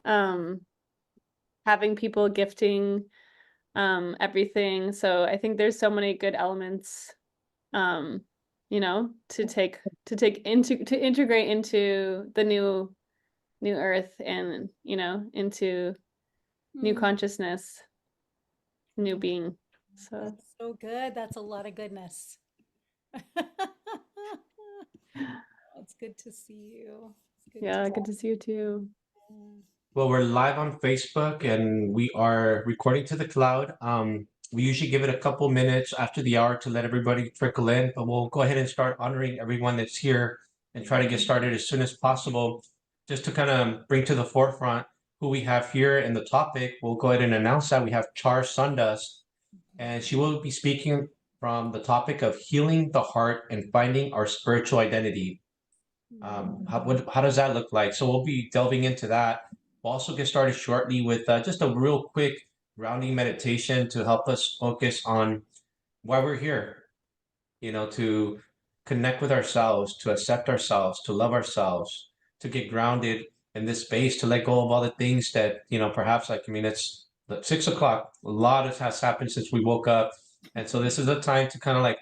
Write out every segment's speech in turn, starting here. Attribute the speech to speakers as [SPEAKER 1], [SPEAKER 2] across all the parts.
[SPEAKER 1] um, having people gifting everything. So I think there's so many good elements, um, to integrate into the new earth and, into new
[SPEAKER 2] Mm.
[SPEAKER 1] consciousness, new
[SPEAKER 2] Oh,
[SPEAKER 1] being. So
[SPEAKER 2] that's so good. That's a lot of goodness. It's good to see you. It's good to
[SPEAKER 1] yeah,
[SPEAKER 2] see
[SPEAKER 1] good to see you too.
[SPEAKER 2] you.
[SPEAKER 3] Well, we're live on Facebook and we are recording to the cloud. We usually give it a couple minutes after the hour to let everybody trickle in, but we'll go ahead and start honoring everyone that's here and try to get started as soon as possible. Just to kind of bring to the forefront who we have here in the topic, we'll go ahead and announce that we have Char Sundust, and she will be speaking from the topic of healing the heart and finding our spiritual identity. How does that look like? So we'll be delving into that. We'll also get started shortly with just a real quick grounding meditation to help us focus on why we're here, to connect with ourselves, to accept ourselves, to love ourselves, to get grounded in this space, to let go of all the things that, perhaps like, I mean, it's 6 o'clock. A lot has happened since we woke up. And so this is a time to kind of like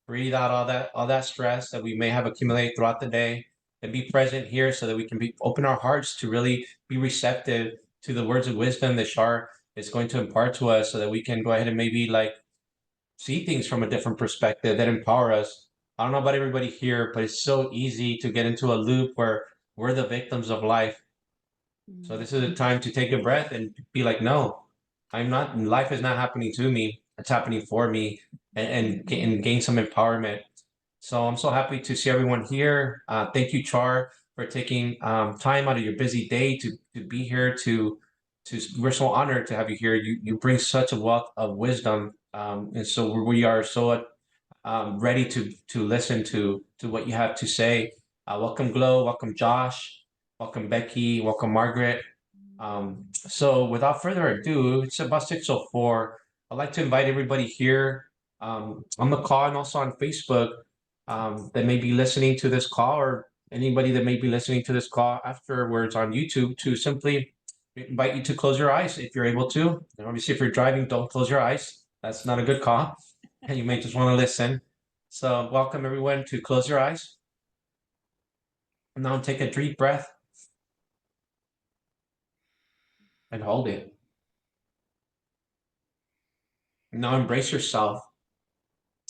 [SPEAKER 3] breathe out all that stress that we may have accumulated throughout the day and be present here so that we can be open our hearts to really be receptive to the words of wisdom that Shar is going to impart to us so that we can go ahead and maybe like see things from a different perspective that empower us. I don't know about everybody here, but it's so easy to get into a loop where we're the victims of life. So
[SPEAKER 2] Mm.
[SPEAKER 3] this is a time to take a breath and be like, no, I'm not, life is not happening to me. It's happening for me and gain some empowerment. So I'm so happy to see everyone here. Thank you, Char, for taking time out of your busy day to be here. We're so honored to have you here. You bring such a wealth of wisdom, and so we are so ready to listen to what you have to say. Welcome, Glow. Welcome, Josh. Welcome, Becky. Welcome, Margaret. So without further ado, it's about 6:04. I'd like to invite everybody here on the call and also on Facebook that may be listening to this call, or anybody that may be listening to this call afterwards on YouTube, to simply invite you to close your eyes if you're able to. And obviously, if you're driving, don't close your eyes. That's not a good call. And you may just want to listen. So welcome everyone to close your eyes. And now take a deep breath and hold it. And now embrace yourself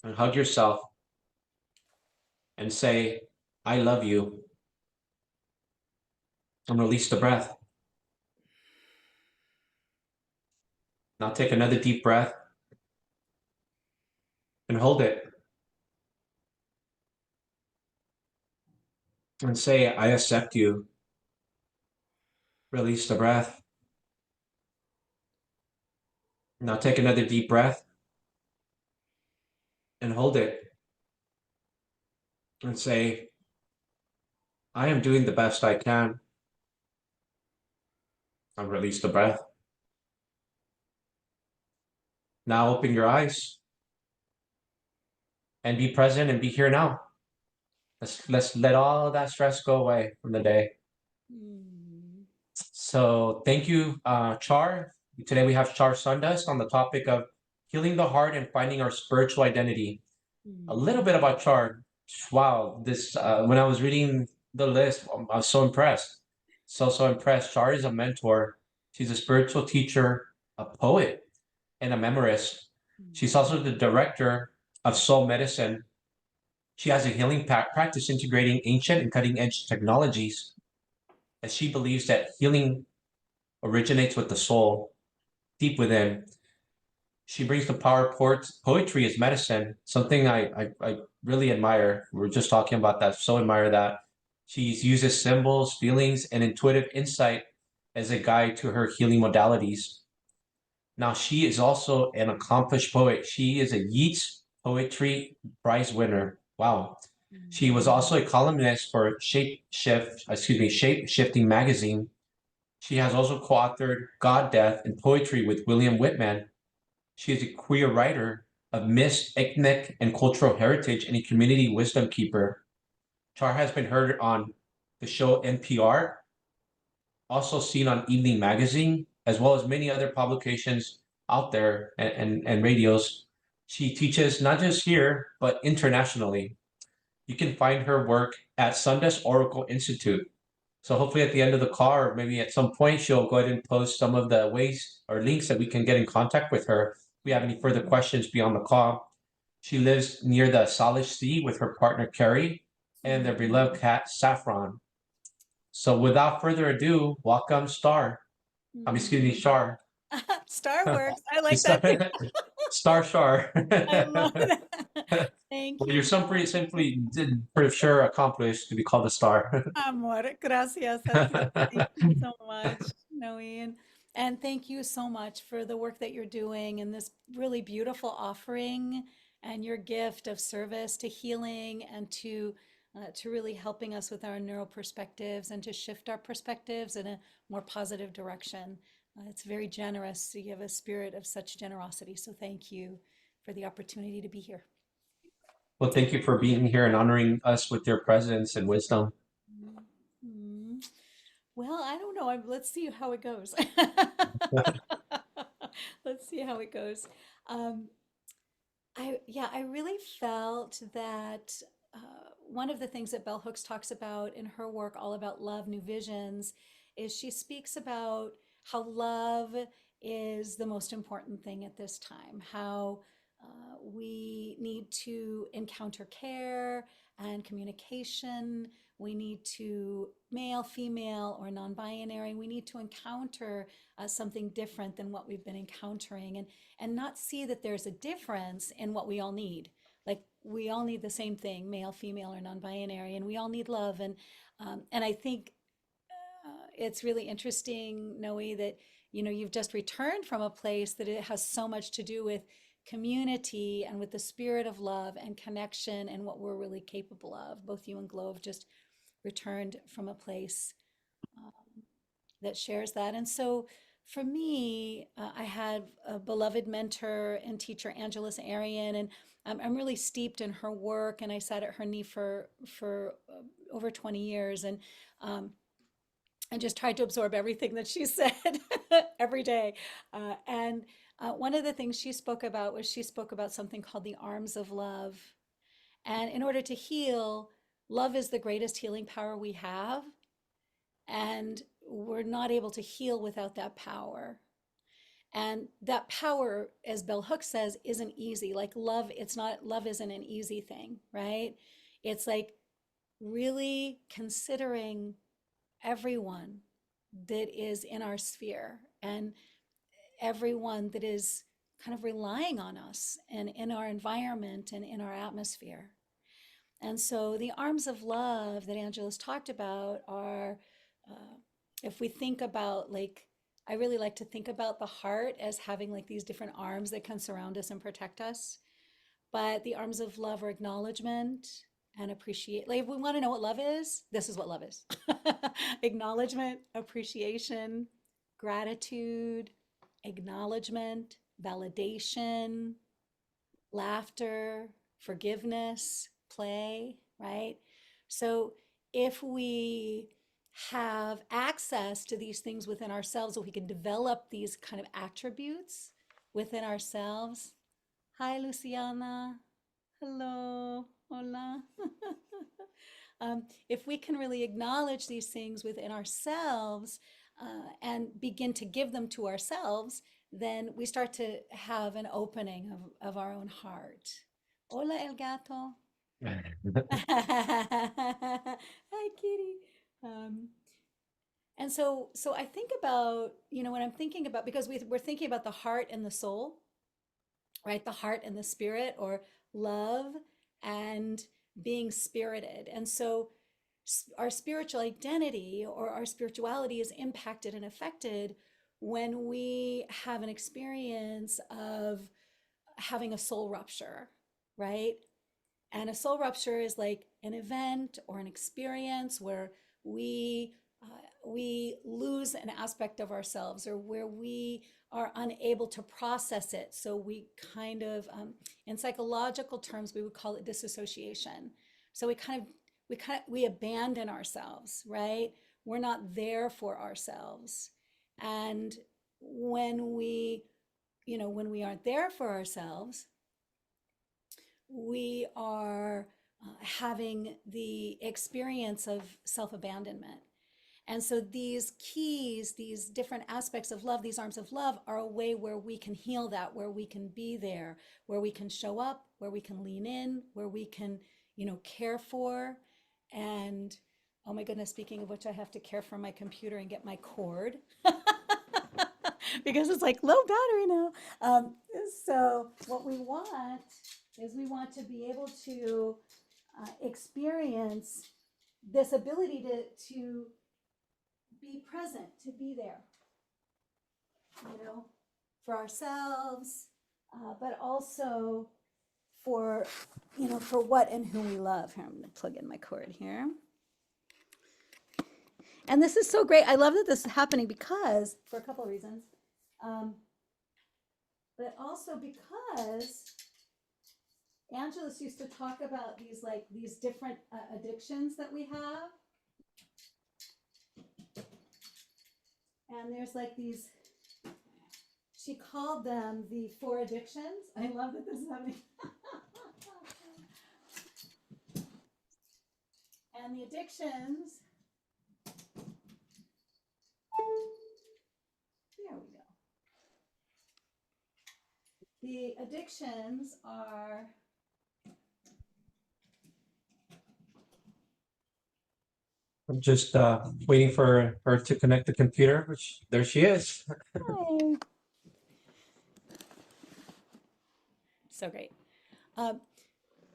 [SPEAKER 3] and hug yourself and say, I love you. And release the breath. Now take another deep breath and hold it. And say, I accept you. Release the breath. Now take another deep breath and hold it. And say, I am doing the best I can. And release the breath. Now open your eyes and be present and be here now. Let's let all that stress go away from the day.
[SPEAKER 2] Mm.
[SPEAKER 3] So thank you, Char. Today we have Char Sundust on the topic of healing the heart and finding our spiritual identity. A
[SPEAKER 2] Mm.
[SPEAKER 3] little bit about Char. Wow, this when I was reading the list, I was so impressed. So impressed. Char is a mentor. She's a spiritual teacher, a poet, and a memorist. She's
[SPEAKER 2] Mm.
[SPEAKER 3] also the director of Soul Medicine. She has a healing practice integrating ancient and cutting edge technologies, as she believes that healing originates with the soul deep within. She brings the power of poetry as medicine, something I really admire. We were just talking about that. So admire that. She uses symbols, feelings, and intuitive insight as a guide to her healing modalities. Now, she is also an accomplished poet. She is a Yeats Poetry Prize winner. Wow. She was also a columnist for Shape Shifting magazine. She has also co-authored God, Death, and Poetry with William Whitman. She is a queer writer of myths, ethnic and cultural heritage, and a community wisdom keeper. Char has been heard on the show NPR, also seen on Evening Magazine, as well as many other publications out there and radios. She teaches not just here, but internationally. You can find her work at Sundust Oracle Institute. So hopefully at the end of the call, or maybe at some point, she'll go ahead and post some of the ways or links that we can get in contact with her if we have any further questions beyond the call. She lives near the Salish Sea with her partner Carrie and their beloved cat Saffron. So without further ado, welcome Star. Excuse me, Shar.
[SPEAKER 2] Star works. I like that too.
[SPEAKER 3] Star Shar.
[SPEAKER 2] I love that. Thank
[SPEAKER 3] Well,
[SPEAKER 2] you
[SPEAKER 3] you're some
[SPEAKER 2] so
[SPEAKER 3] pretty
[SPEAKER 2] much.
[SPEAKER 3] simply for sure accomplished to be called a star.
[SPEAKER 2] Amor, gracias a ti. Thank you so much, Noe. And thank you so much for the work that you're doing and this really beautiful offering and your gift of service to healing and to really helping us with our neural perspectives and to shift our perspectives in a more positive direction. It's very generous. You have a spirit of such generosity. So thank you for the opportunity to be here.
[SPEAKER 3] Well, thank you for being here and honoring us with your presence and wisdom.
[SPEAKER 2] Mhm. Well, I don't know. Let's see how it goes. Let's see how it goes. Um, I really felt that one of the things that Bell Hooks talks about in her work, All About Love, New Visions, is she speaks about how love is the most important thing at this time, how we need to encounter care and communication. We need to, male, female, or non binary, we need to encounter something different than what we've been encountering and not see that there's a difference in what we all need. Like we all need the same thing, male, female, or non-binary, and we all need love. And I think it's really interesting, Noe, that you've just returned from a place that it has so much to do with community and with the spirit of love and connection and what we're really capable of. Both you and Glow have just returned from a place that shares that. And so for me, I had a beloved mentor and teacher, Angeles Arian, and I'm really steeped in her work. And I sat at her knee for over 20 years, and I just tried to absorb everything that she said every day. And one of the things she spoke about was she spoke about something called the arms of love. And in order to heal, love is the greatest healing power we have. And we're not able to heal without that power. And that power, as Bell Hooks says, isn't easy. Like love, love isn't an easy thing, right? It's like really considering everyone that is in our sphere and everyone that is kind of relying on us and in our environment and in our atmosphere. And so the arms of love that Angela's talked about are, if we think about like, I really like to think about the heart as having like these different arms that can surround us and protect us. But the arms of love are acknowledgement and appreciate. Like if we want to know what love is, this is what love is. Acknowledgement, appreciation, gratitude, acknowledgement, validation, laughter, forgiveness, play, right? So if we have access to these things within ourselves, if we can develop these kind of attributes within ourselves. Hi, Luciana. Hello. Hola. If we can really acknowledge these things within ourselves and begin to give them to ourselves, then we start to have an opening of our own heart. Hola, el gato. Hi, kitty. Um, and so I think about, when I'm thinking about, because we're thinking about the heart and the soul, right? The heart and the spirit, or love and being spirited. And so our spiritual identity or our spirituality is impacted and affected when we have an experience of having a soul rupture, right? And a soul rupture is like an event or an experience where we lose an aspect of ourselves, or where we are unable to process it. So we kind of, in psychological terms, we would call it disassociation. So we abandon ourselves, right? we're not there for ourselves. And when we, when we aren't there for ourselves, we are having the experience of self-abandonment. And so these keys, these different aspects of love, these arms of love are a way where we can heal that, where we can be there, where we can show up, where we can lean in, where we can, care for. And oh my goodness, speaking of which, I have to care for my computer and get my cord because it's like low battery now. So what we want is we want to be able to experience this ability to be present, to be there, for ourselves, but also for, for what and who we love. Here, I'm going to plug in my cord here. And this is so great. I love that this is happening because, for a couple of reasons, but also because Angelus used to talk about these different addictions that we have. And there's like these, she called them the 4 addictions. I love that this is happening. And the addictions, there we go. The addictions are
[SPEAKER 3] I'm just waiting for her to connect the computer, which there she is.
[SPEAKER 2] Hi. So great.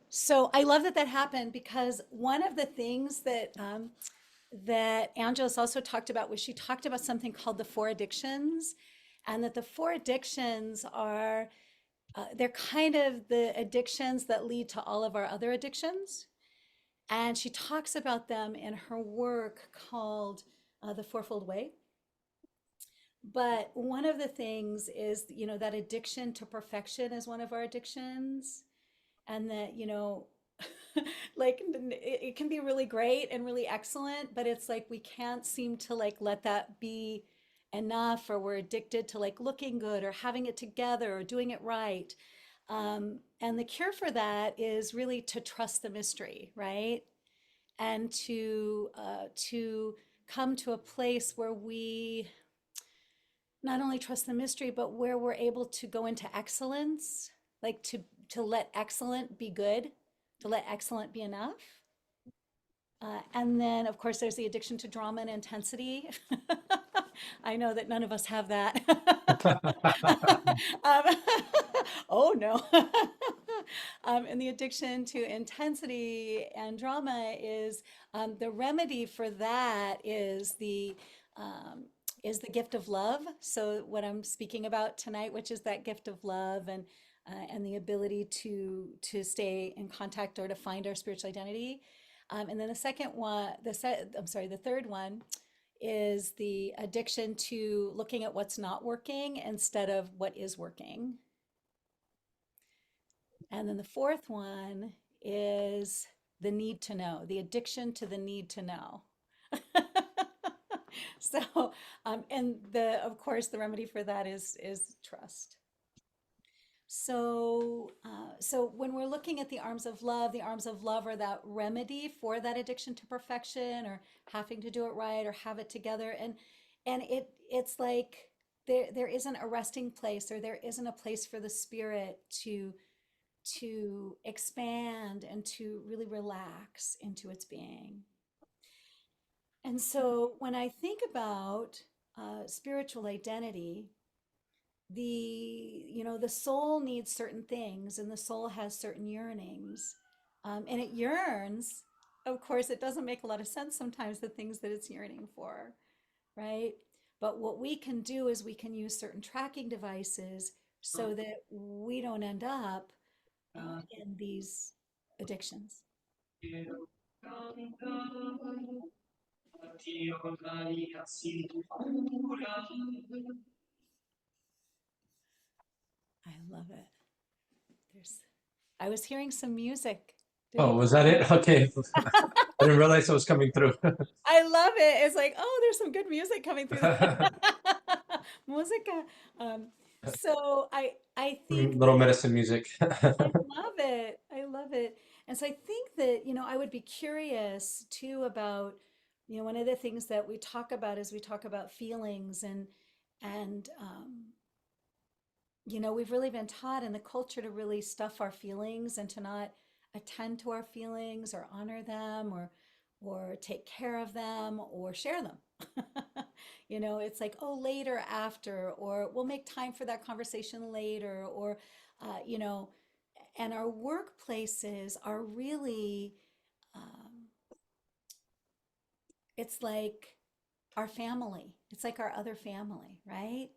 [SPEAKER 2] So I love that that happened because one of the things that Angelus also talked about was she talked about something called the 4 addictions, and that the 4 addictions are they're kind of the addictions that lead to all of our other addictions. And she talks about them in her work called The Fourfold Way. But one of the things is, that addiction to perfection is one of our addictions. And that, like it can be really great and really excellent, but it's like we can't seem to like let that be enough, or we're addicted to like looking good or having it together or doing it right. And the cure for that is really to trust the mystery, right? And to come to a place where we not only trust the mystery, but where we're able to go into excellence, like to let excellent be good, to let excellent be enough. And then, of course, there's the addiction to drama and intensity. I know that none of us have that. um, oh no. And the addiction to intensity and drama is the remedy for that is the gift of love. So what I'm speaking about tonight, which is that gift of love and the ability to stay in contact or to find our spiritual identity. And then the second one, the third one is the addiction to looking at what's not working instead of what is working. And then the fourth one is the need to know, the addiction to the need to know. So, and of course, the remedy for that is trust. So, so when we're looking at the arms of love are that remedy for that addiction to perfection or having to do it right or have it together. And it's like there isn't a resting place, or there isn't a place for the spirit to expand and to really relax into its being. And so when I think about spiritual identity, the soul needs certain things, and the soul has certain yearnings, and it yearns. Of course, it doesn't make a lot of sense sometimes, the things that it's yearning for, right? But what we can do is we can use certain tracking devices so that we don't end up in these addictions. I love it. There's, I was hearing some music. Did
[SPEAKER 3] Oh,
[SPEAKER 2] you?
[SPEAKER 3] was that it? Okay. I didn't realize it was coming through.
[SPEAKER 2] I love it. It's like, oh, there's some good music coming through the musica. Um, so I think
[SPEAKER 3] Little medicine music.
[SPEAKER 2] I love it. I love it. And so I think that, I would be curious too about, one of the things that we talk about is we talk about feelings and we've really been taught in the culture to really stuff our feelings and to not attend to our feelings or honor them or take care of them or share them. It's like, oh, later, after, or we'll make time for that conversation later, or you know, and our workplaces are really, um, it's like our family. It's like our other family, right?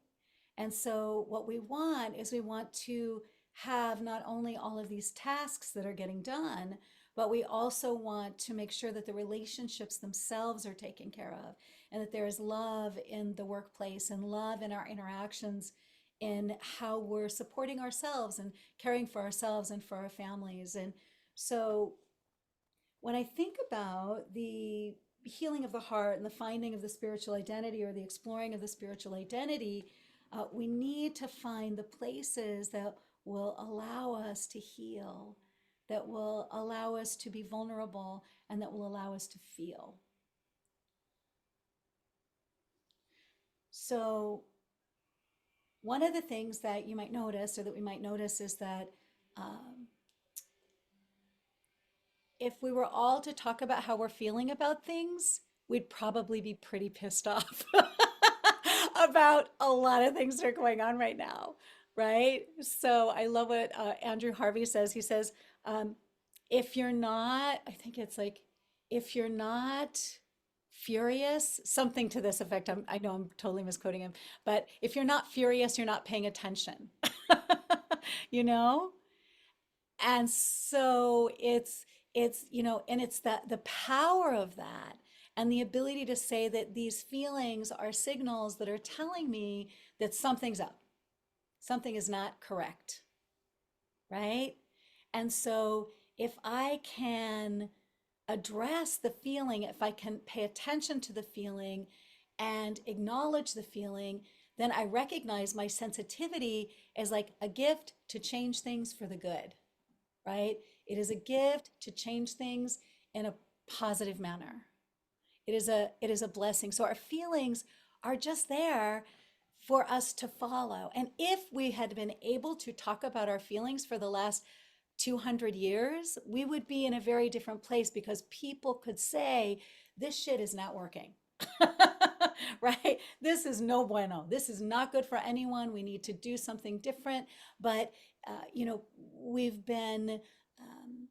[SPEAKER 2] And so what we want is we want to have not only all of these tasks that are getting done, but we also want to make sure that the relationships themselves are taken care of and that there is love in the workplace and love in our interactions in how we're supporting ourselves and caring for ourselves and for our families. And so when I think about the healing of the heart and the finding of the spiritual identity or the exploring of the spiritual identity, we need to find the places that will allow us to heal, that will allow us to be vulnerable, and that will allow us to feel. So, one of the things that you might notice, or that we might notice, is that um, if we were all to talk about how we're feeling about things, we'd probably be pretty pissed off about a lot of things that are going on right now, right? So I love what Andrew Harvey says. He says, um, if you're not, I think it's like, if you're not furious, something to this effect. I know I'm totally misquoting him, but if you're not furious, you're not paying attention, you know? And so and it's that the power of that and the ability to say that these feelings are signals that are telling me that something's up, something is not correct, right? And so if I can address the feeling, if I can pay attention to the feeling and acknowledge the feeling, then I recognize my sensitivity as like a gift to change things for the good, right? It is a gift to change things in a positive manner. It is a blessing. So our feelings are just there for us to follow. And if we had been able to talk about our feelings for the last 200 years, we would be in a very different place because people could say, this shit is not working. Right? This is no bueno. This is not good for anyone. We need to do something different. But, we've been um,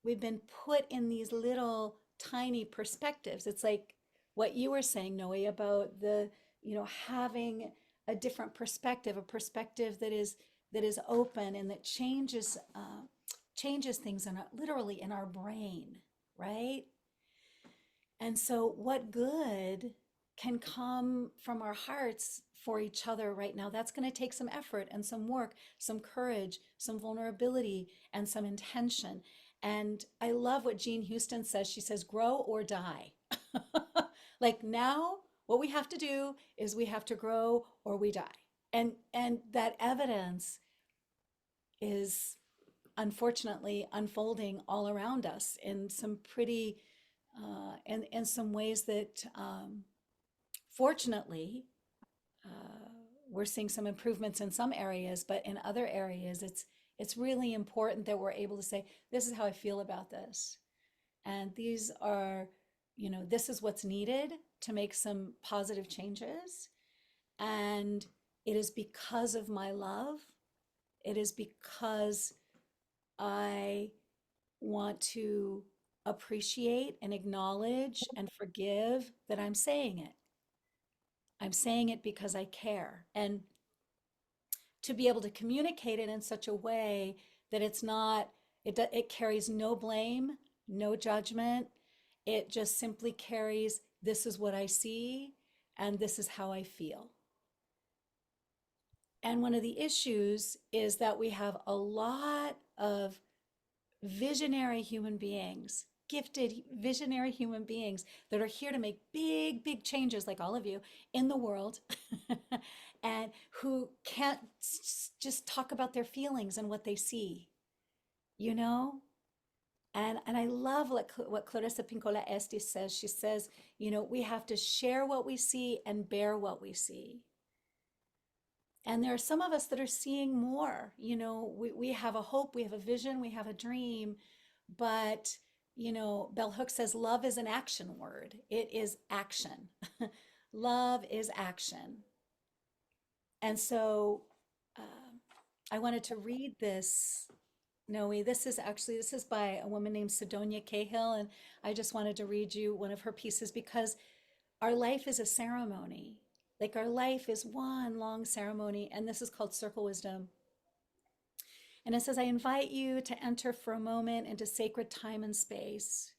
[SPEAKER 2] we've been put in these little tiny perspectives. It's like what you were saying, Noe, about having a different perspective, a perspective that is open and that changes things literally in our brain, right? And so, what good can come from our hearts for each other right now? That's going to take some effort and some work, some courage, some vulnerability, and some intention. And I love what Jean Houston says. She says, grow or die. Like now, what we have to do is we have to grow or we die. And that evidence is unfortunately unfolding all around us in some pretty in some ways that fortunately we're seeing some improvements in some areas, but in other areas it's really important that we're able to say, this is how I feel about this, and these are, this is what's needed to make some positive changes. And it is because of my love, it is because I want to appreciate and acknowledge and forgive that I'm saying it. I'm saying it because I care. And to be able to communicate it in such a way that it's not, it carries no blame, no judgment. It just simply carries, this is what I see and this is how I feel. And one of the issues is that we have a lot of visionary human beings, gifted visionary human beings that are here to make big, big changes, like all of you, in the world, and who can't just talk about their feelings and what they see, you know? And I love what Clarissa Pinkola Estes says. She says, you know, we have to share what we see and bear what we see. And there are some of us that are seeing more. You know, we have a hope, we have a vision, we have a dream, but, you know, Bell Hooks says love is an action word. It is action. Love is action. And so I wanted to read this, Noe. This is by a woman named Sidonia Cahill, and I just wanted to read you one of her pieces because our life is a ceremony. Like our life is one long ceremony, and this is called Circle Wisdom. And it says, I invite you to enter for a moment into sacred time and space,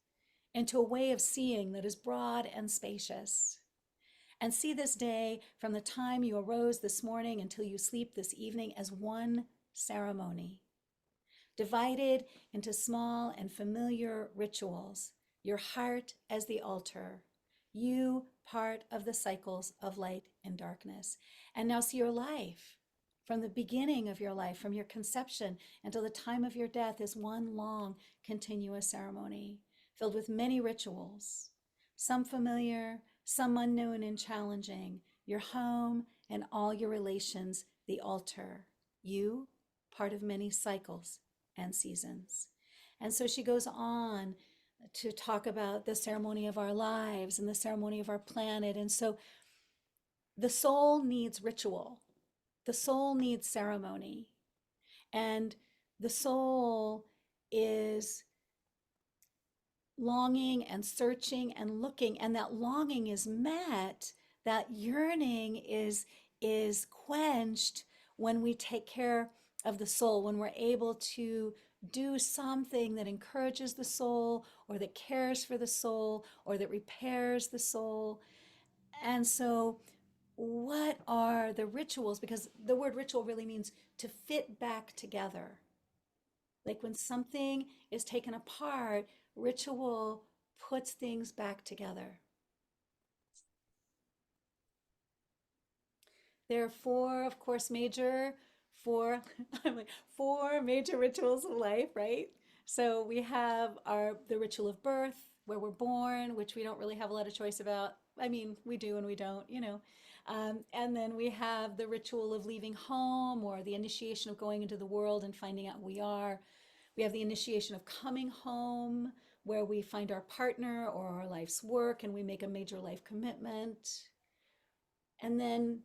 [SPEAKER 2] into a way of seeing that is broad and spacious. And see this day from the time you arose this morning until you sleep this evening as one ceremony, divided into small and familiar rituals, your heart as the altar, you part of the cycles of light and darkness. And now see your life from the beginning of your life, from your conception until the time of your death, is one long continuous ceremony filled with many rituals, some familiar, some unknown and challenging, your home and all your relations, the altar, you part of many cycles and seasons. And so she goes on to talk about the ceremony of our lives and the ceremony of our planet. And so the soul needs ritual, the soul needs ceremony, and the soul is longing and searching and looking, and that longing is met, that yearning is quenched when we take care of the soul, when we're able to do something that encourages the soul or that cares for the soul or that repairs the soul. And so what are the rituals? Because the word ritual really means to fit back together. Like when something is taken apart, ritual puts things back together. There are four, of course, four, I'm like, four major rituals of life, right? So we have the ritual of birth, where we're born, which we don't really have a lot of choice about. I mean, we do and we don't, you know. And then we have the ritual of leaving home, or the initiation of going into the world and finding out who we are. We have the initiation of coming home, where we find our partner or our life's work and we make a major life commitment. And then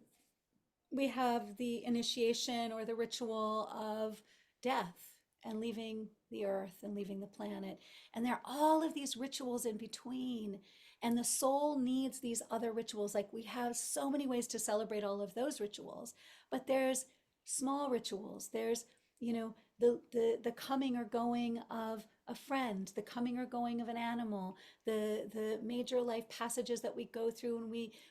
[SPEAKER 2] we have the initiation or the ritual of death and leaving the earth and leaving the planet. And there are all of these rituals in between. And the soul needs these other rituals. Like we have so many ways to celebrate all of those rituals, but there's small rituals. There's, you know, the coming or going of a friend, the coming or going of an animal, the major life passages that we go through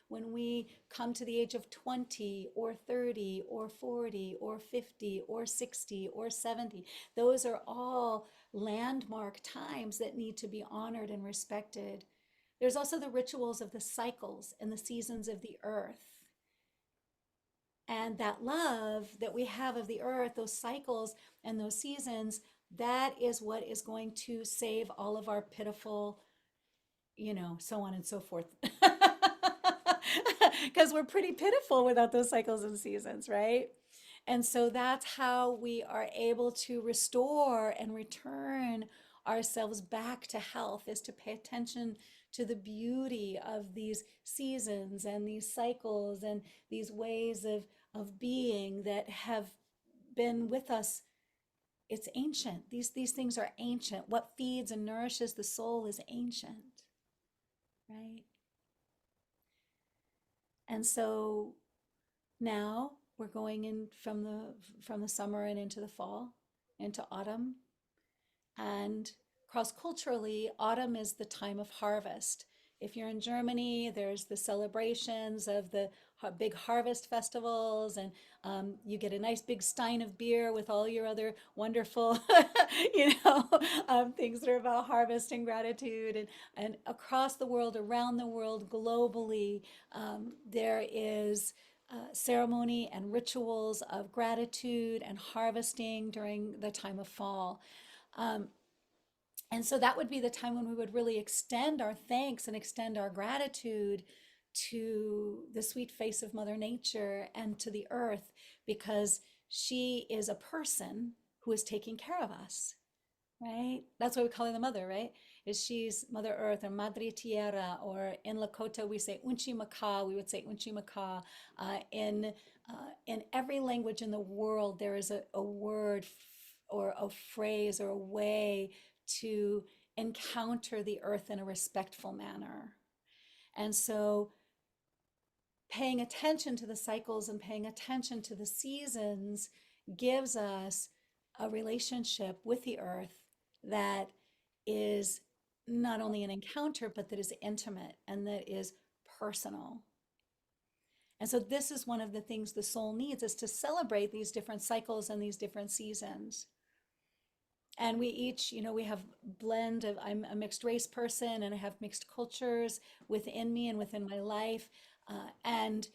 [SPEAKER 2] when we come to the age of 20 or 30 or 40 or 50 or 60 or 70. Those are all landmark times that need to be honored and respected. There's also the rituals of the cycles and the seasons of the earth. And that love that we have of the earth, those cycles and those seasons, that is what is going to save all of our pitiful, you know, so on and so forth. Because we're pretty pitiful without those cycles and seasons, right? And so that's how we are able to restore and return ourselves back to health, is to pay attention to the beauty of these seasons and these cycles and these ways of being that have been with us. It's ancient. These things are ancient. What feeds and nourishes the soul is ancient, right? And so now we're going in from the summer and into the fall, into autumn. And cross culturally, autumn is the time of harvest. If you're in Germany, there's the celebrations of the big harvest festivals, and you get a nice big stein of beer with all your other wonderful, you know, things that are about harvest and gratitude. And across the world, around the world, globally, there is ceremony and rituals of gratitude and harvesting during the time of fall. Um, and so that would be the time when we would really extend our thanks and extend our gratitude to the sweet face of Mother Nature and to the earth, because she is a person who is taking care of us, right? That's why we call her the mother, right? Is she's Mother Earth or Madre Tierra, or in Lakota we say Unchi Maka, we would say Unchi Maka. In every language in the world, there is a word or a phrase or a way to encounter the earth in a respectful manner. And so paying attention to the cycles and paying attention to the seasons gives us a relationship with the earth that is not only an encounter, but that is intimate and that is personal. And so this is one of the things the soul needs, is to celebrate these different cycles and these different seasons. And we each, you know, we have blend of, I'm a mixed race person and I have mixed cultures within me and within my life. And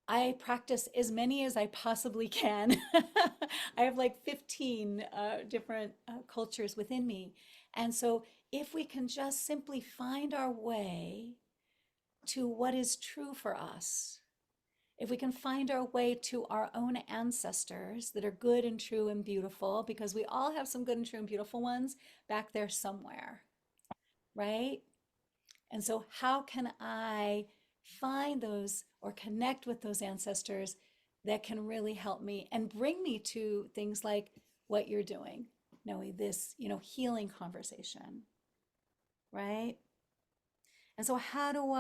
[SPEAKER 2] I practice as many as I possibly can. I have like 15 different cultures within me. And so if we can just simply find our way to what is true for us, if we can find our way to our own ancestors that are good and true and beautiful, because we all have some good and true and beautiful ones back there somewhere, right? And so, how can I find those or connect with those ancestors that can really help me and bring me to things like what you're doing, Noe, this, you know, healing conversation, right? And so, how do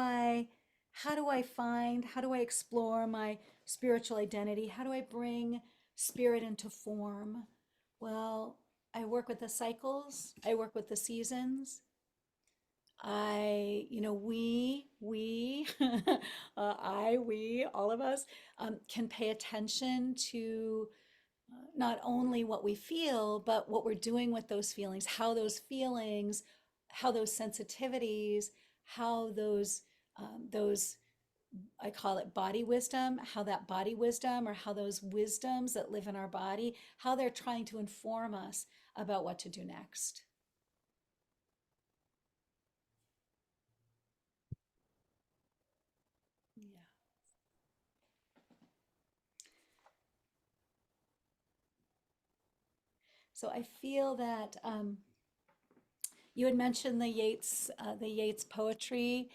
[SPEAKER 2] I explore my spiritual identity? How do I bring spirit into form? Well, I work with the cycles, I work with the seasons. You know, we, all of us can pay attention to not only what we feel, but what we're doing with those feelings, how those sensitivities, how those, I call it body wisdom, how that body wisdom or how those wisdoms that live in our body, how they're trying to inform us about what to do next. Yeah. So I feel that you had mentioned the Yeats poetry,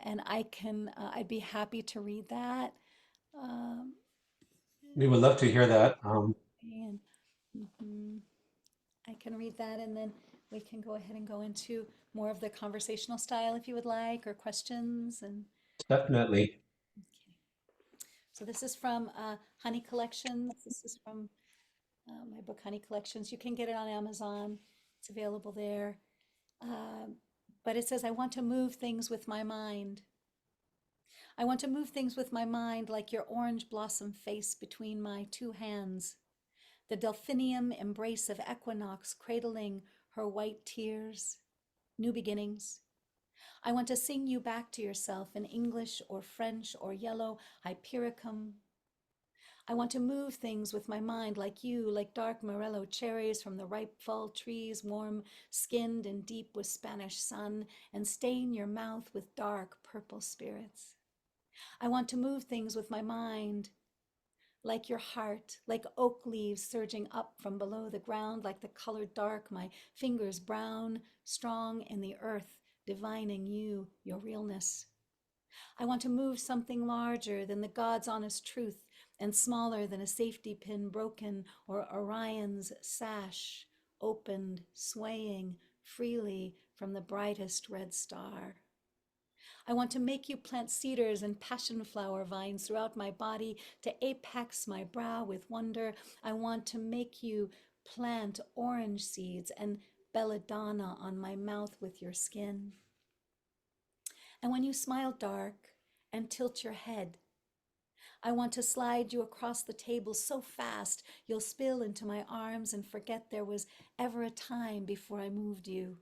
[SPEAKER 2] and I'd be happy to read that. Um,
[SPEAKER 3] We would love to hear that.
[SPEAKER 2] and mhm, I can read that, and then we can go ahead and go into more of the conversational style if you would like, or questions. And
[SPEAKER 3] Definitely.
[SPEAKER 2] okay. So this is from Honey Collections. This is from my book, Honey Collections. You can get it on Amazon. It's available there. Um, but it says, I want to move things with my mind. I want to move things with my mind like your orange blossom face between my two hands, the delphinium embrace of equinox cradling her white tears. New beginnings. I want to sing you back to yourself in English or French or yellow hypericum. I want to move things with my mind like you, like dark morello cherries from the ripe fall trees, warm skinned and deep with Spanish sun, and stain your mouth with dark purple spirits. I want to move things with my mind like your heart, like oak leaves surging up from below the ground, like the color dark, my fingers brown, strong in the earth, divining you, your realness. I want to move something larger than the God's honest truth and smaller than a safety pin broken or Orion's sash opened, swaying freely from the brightest red star. I want to make you plant cedars and passion flower vines throughout my body to apex my brow with wonder. I want to make you plant orange seeds and belladonna on my mouth with your skin. And when you smile dark and tilt your head, I want to slide you across the table so fast you'll spill into my arms and forget there was ever a time before I moved you.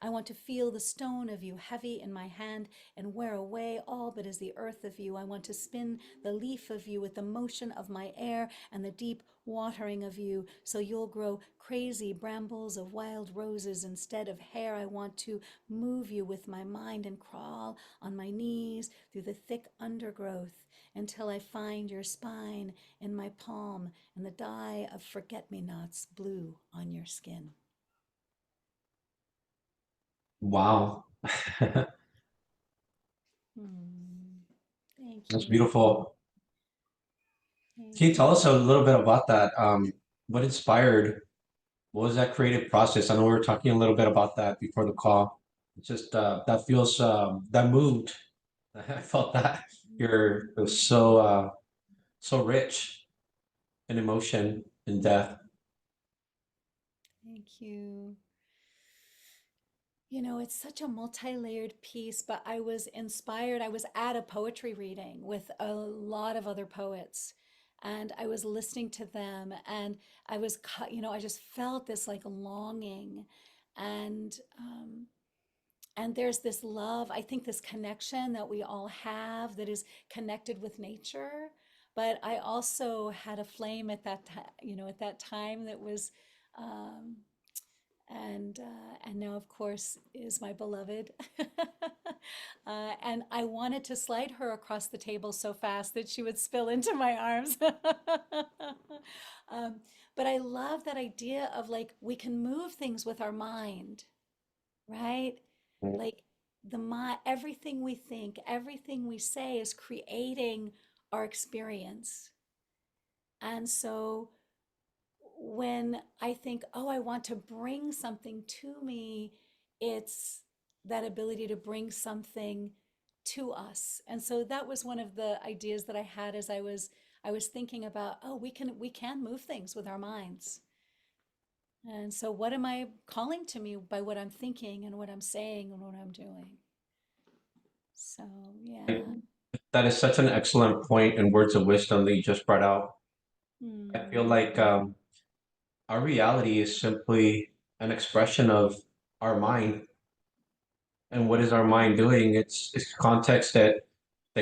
[SPEAKER 2] I want to feel the stone of you heavy in my hand and wear away all but is the earth of you. I want to spin the leaf of you with the motion of my air and the deep watering of you, so you'll grow crazy brambles of wild roses instead of hair. I want to move you with my mind and crawl on my knees through the thick undergrowth until I find your spine in my palm and the dye of forget-me-nots blue on your skin.
[SPEAKER 3] Wow.
[SPEAKER 2] Hmm. Thank
[SPEAKER 3] That's
[SPEAKER 2] you.
[SPEAKER 3] beautiful. Can you
[SPEAKER 2] Thank
[SPEAKER 3] tell
[SPEAKER 2] you.
[SPEAKER 3] us a little bit about that? What inspired, what was that creative process? I know we were talking a little bit about that before the call. It's just that feels that moved. I felt that you're it was so so rich in emotion and depth.
[SPEAKER 2] Thank you. You know, it's such a multi-layered piece, but I was inspired. I was at a poetry reading with a lot of other poets, and I was listening to them, and I just felt this like longing, and and there's this love, I think this connection that we all have that is connected with nature. But I also had a flame at that time, at that time that was. Um, and now of course is my beloved. And I wanted to slide her across the table so fast that she would spill into my arms. um, but I love that idea of like we can move things with our mind, right? Like the mind, everything we think, everything we say is creating our experience. And so when I think, oh, I want to bring something to me, it's that ability to bring something to us. And so that was one of the ideas that I had as I was thinking about, oh, we can move things with our minds. And so what am I calling to me by what I'm thinking and what I'm saying and what I'm doing? So, yeah.
[SPEAKER 3] That is such an excellent point and words of wisdom that you just brought out. I feel
[SPEAKER 2] Hmm.
[SPEAKER 3] like our reality is simply an expression of our mind. And what is our mind doing? It's context that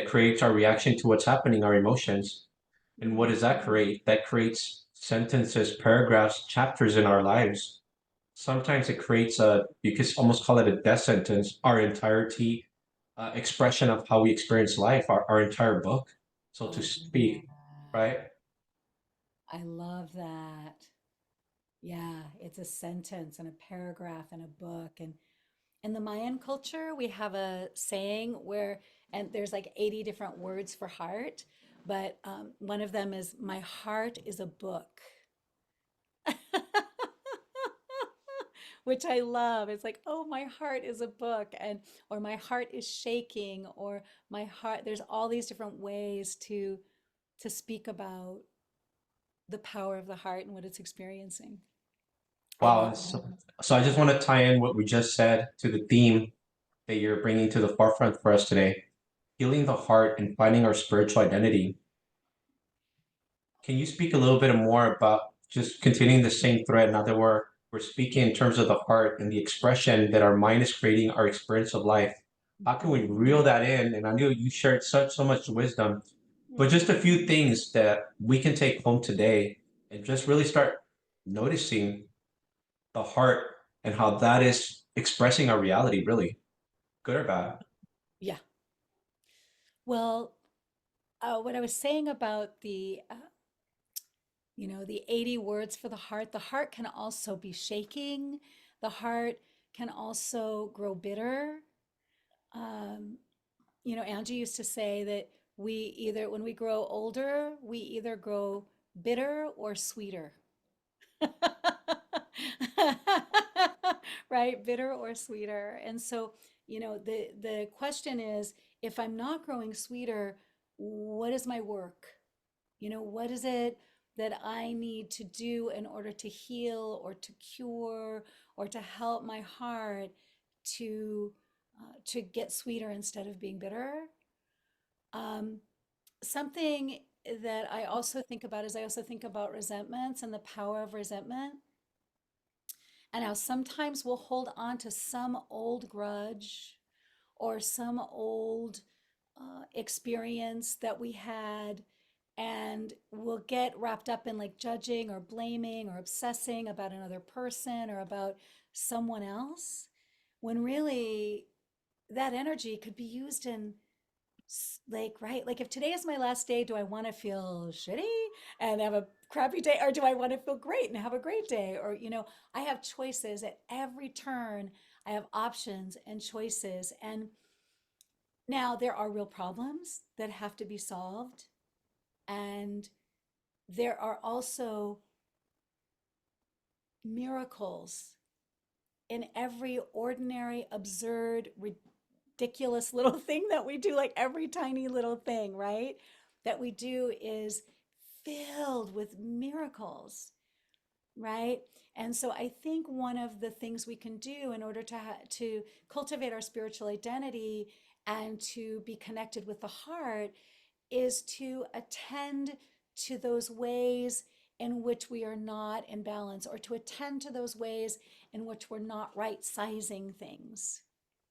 [SPEAKER 3] creates our reaction to what's happening, our emotions. And what does that
[SPEAKER 2] Hmm.
[SPEAKER 3] create? That creates sentences, paragraphs, chapters in our lives. Sometimes it creates you could almost call it a death sentence, our entirety expression of how we experience life, our entire book, so to
[SPEAKER 2] Oh,
[SPEAKER 3] speak, right?
[SPEAKER 2] I love that. Yeah, it's a sentence and a paragraph in a book. And in the Mayan culture, we have a saying where, and there's like 80 different words for heart, but one of them is, my heart is a book, which I love. It's like, oh, my heart is a book, and or my heart is shaking, or my heart, there's all these different ways to speak about the power of the heart and what it's experiencing. I
[SPEAKER 3] Wow.
[SPEAKER 2] love that.
[SPEAKER 3] So I just want to tie in what we just said to the theme that you're bringing to the forefront for us today, healing the heart and finding our spiritual identity. Can you speak a little bit more about just continuing the same thread now that we're speaking in terms of the heart and the expression that our mind is creating our experience of life? How can we reel
[SPEAKER 2] Mhm.
[SPEAKER 3] that in? And I knew you shared so much wisdom, but just a few
[SPEAKER 2] Mhm.
[SPEAKER 3] things that we can take home today and just really start noticing the heart and how that is expressing our reality, really, good or bad.
[SPEAKER 2] Yeah. Well, what I was saying about the 80 words for the heart can also be shaking. The heart can also grow bitter. Um, Angie used to say that when we grow older, we either grow bitter or sweeter. Right? Bitter or sweeter. And so, the question is, if I'm not growing sweeter, what is my work? What is it that I need to do in order to heal or to cure or to help my heart to to get sweeter instead of being bitter. Um, Something that I also think about is I also think about resentments and the power of resentment, and how sometimes we'll hold on to some old grudge or some old experience that we had, and we'll get wrapped up in like judging or blaming or obsessing about another person or about someone else, when really that energy could be used in like, right, like if today is my last day, do I want to feel shitty and have a crappy day, or do I want to feel great and have a great day? Or, I have choices at every turn. I have options and choices. And now there are real problems that have to be solved. And there are also miracles in every ordinary, absurd, ridiculous little thing that we do. Like every tiny little thing, right? That we do is filled with miracles, right? And so I think one of the things we can do in order to cultivate our spiritual identity and to be connected with the heart is to attend to those ways in which we are not in balance, or to attend to those ways in which we're not right sizing things,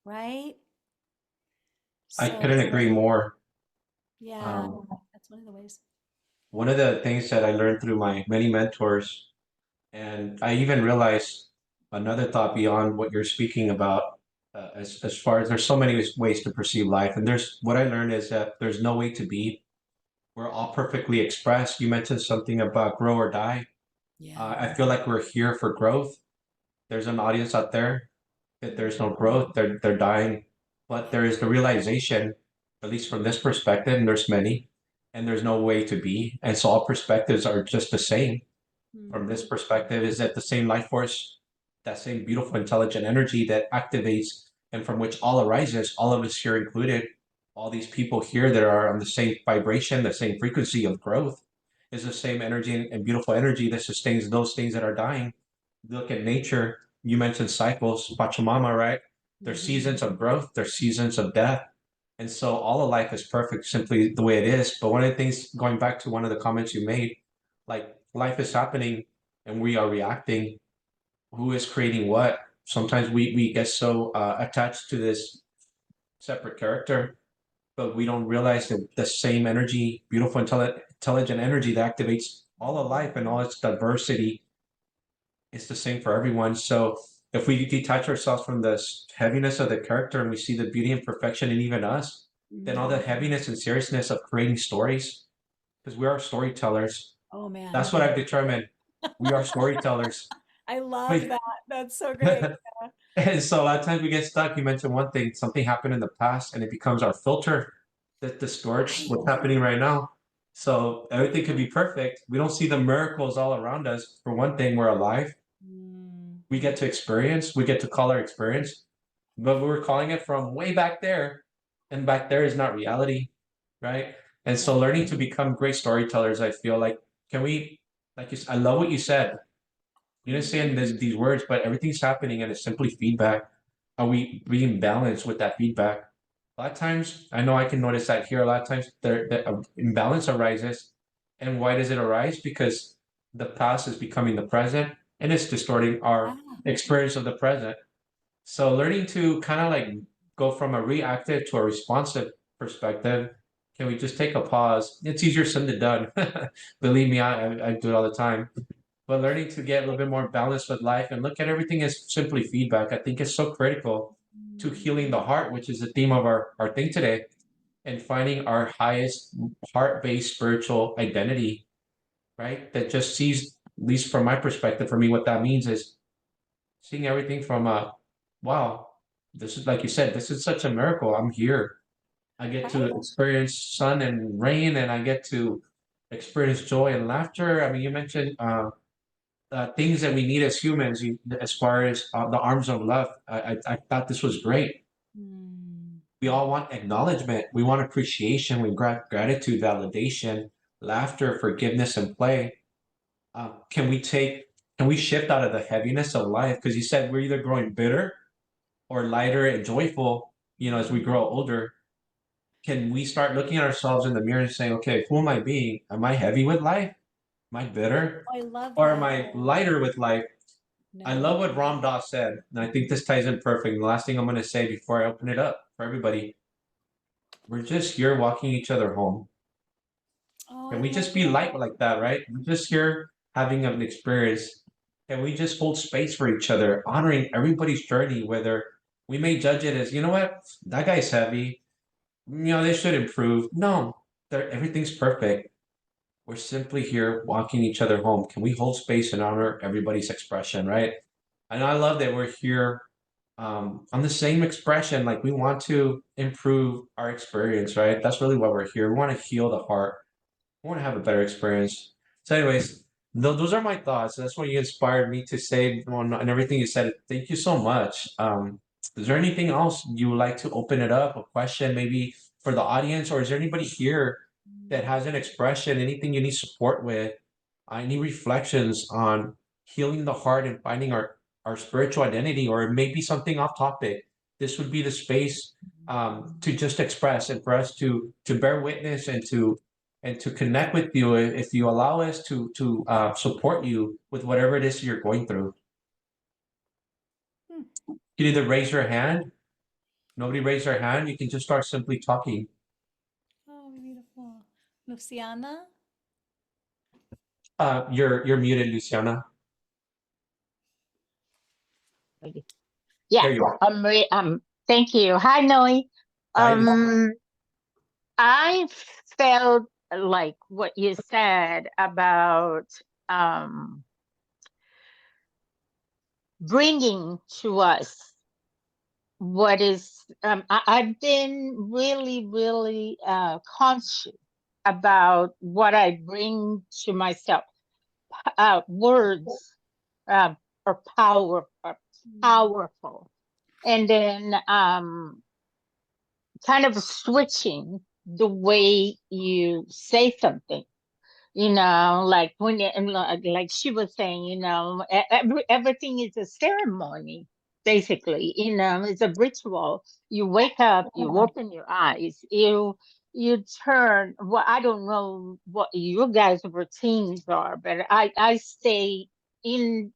[SPEAKER 2] right?
[SPEAKER 3] I
[SPEAKER 2] So,
[SPEAKER 3] couldn't agree more.
[SPEAKER 2] yeah,
[SPEAKER 3] Um,
[SPEAKER 2] that's one of the ways.
[SPEAKER 3] One of the things that I learned through my many mentors, and I even realized another thought beyond what you're speaking about, as far as there's so many ways to perceive life, and there's what I learned is that there's no way to be. We're all perfectly expressed. You mentioned something about grow or die.
[SPEAKER 2] Yeah.
[SPEAKER 3] I feel like we're here for growth. There's an audience out there that there's no growth. They're dying, but there is the realization, at least from this perspective, and there's many, and there's no way to be. And so all perspectives are just the same. From this
[SPEAKER 2] Mm.
[SPEAKER 3] perspective, is that the same life force, that same beautiful, intelligent energy that activates and from which all arises, all of us here included, all these people here that are on the same vibration, the same frequency of growth, is the same energy and beautiful energy that sustains those things that are dying. Look at nature. You mentioned cycles, Pachamama, right? There's seasons
[SPEAKER 2] Mhm.
[SPEAKER 3] of growth, there's seasons of death. And so all of life is perfect simply the way it is. But one of the things, going back to one of the comments you made, like life is happening and we are reacting. Who is creating what? Sometimes we get so attached to this separate character, but we don't realize that the same energy, beautiful, intelligent energy that activates all of life and all its diversity is the same for everyone. So if we detach ourselves from the heaviness of the character and we see the beauty and perfection in even us, then all the
[SPEAKER 2] Mhm.
[SPEAKER 3] heaviness and seriousness of creating stories, because we are storytellers.
[SPEAKER 2] Oh man.
[SPEAKER 3] That's what I've determined. We are storytellers.
[SPEAKER 2] I love
[SPEAKER 3] Like,
[SPEAKER 2] that. That's so great.
[SPEAKER 3] and so a lot of times we get stuck. You mentioned one thing, something happened in the past, and it becomes our filter that distorts
[SPEAKER 2] Right.
[SPEAKER 3] what's happening right now. So everything could be perfect. We don't see the miracles all around us. For one thing, we're alive.
[SPEAKER 2] Mm.
[SPEAKER 3] We get to experience, we get to call our experience, but we're calling it from way back there. And back there is not reality, right? And
[SPEAKER 2] Yeah.
[SPEAKER 3] so learning to become great storytellers, I feel like, can we, like you, I love what you said. You didn't say in these words, but everything's happening and it's simply feedback. Are we being balanced with that feedback? A lot of times, I know I can notice that here. A lot of times, the imbalance arises, and why does it arise? Because the past is becoming the present, and it's distorting our
[SPEAKER 2] Yeah.
[SPEAKER 3] experience of the present. So, learning to kind of like go from a reactive to a responsive perspective. Can we just take a pause? It's easier said than done. Believe me, I do it all the time, but learning to get a little bit more balanced with life and look at everything as simply feedback, I think is so critical to healing the heart, which is the theme of our thing today, and finding our highest heart-based spiritual identity, right? That just sees, at least from my perspective, for me, what that means is seeing everything from a, wow, this is like you said, this is such a miracle. I'm here. I get to
[SPEAKER 2] Right.
[SPEAKER 3] experience sun and rain, and I get to experience joy and laughter. I mean, you mentioned things that we need as humans, as far as the arms of love. I thought this was great.
[SPEAKER 2] Mm.
[SPEAKER 3] We all want acknowledgement. We want appreciation. We gratitude, validation, laughter, forgiveness, and play. Can we take? Can we shift out of the heaviness of life? Because you said we're either growing bitter or lighter and joyful. as we grow older, can we start looking at ourselves in the mirror and saying, okay, who am I being? Am I heavy with life? Am I bitter?
[SPEAKER 2] I love
[SPEAKER 3] Or am
[SPEAKER 2] that.
[SPEAKER 3] I lighter with life? I love what
[SPEAKER 2] No.
[SPEAKER 3] Ram Dass said, and I think this ties in perfect. The last thing I'm going to say before I open it up for everybody, we're just here walking each other home.
[SPEAKER 2] Oh,
[SPEAKER 3] Can
[SPEAKER 2] I
[SPEAKER 3] we
[SPEAKER 2] love
[SPEAKER 3] just be light like that, right? We're just here having an experience. Can we just hold space for each other, honoring everybody's journey, whether we may judge it as, you know what, that guy's heavy, they should improve. No, everything's perfect. We're simply here walking each other home. Can we hold space and honor everybody's expression, right? And I love that we're here on the same expression. Like we want to improve our experience, right? That's really why we're here. We want to heal the heart. We want to have a better experience. So, anyways, those are my thoughts. That's what you inspired me to say and everything you said. Thank you so much. Is there anything else you would like to open it up? A question maybe for the audience, or is there anybody here that has an expression, anything you need support with, any reflections on healing the heart and finding our spiritual identity, or maybe something off topic? This would be the space to just express and for us to bear witness and to connect with you if you allow us to support you with whatever it is you're going through.
[SPEAKER 2] Hmm.
[SPEAKER 3] You can either raise your hand. Nobody raised their hand. You can just start simply talking.
[SPEAKER 2] Oh, beautiful. Luciana?
[SPEAKER 3] You're muted, Luciana.
[SPEAKER 4] Yeah,
[SPEAKER 3] There you are.
[SPEAKER 4] thank you. Hi, Noe.
[SPEAKER 3] Hi, Luciana.
[SPEAKER 4] Um, I felt like what you said about um, bringing to us what is, I've been really, really conscious about what I bring to myself. Words are powerful. And then kind of switching the way you say something, like when and like she was saying, everything is a ceremony, basically, it's a ritual. You wake up, you open your eyes, you turn. Well, I don't know what you guys' routines are, but I stay in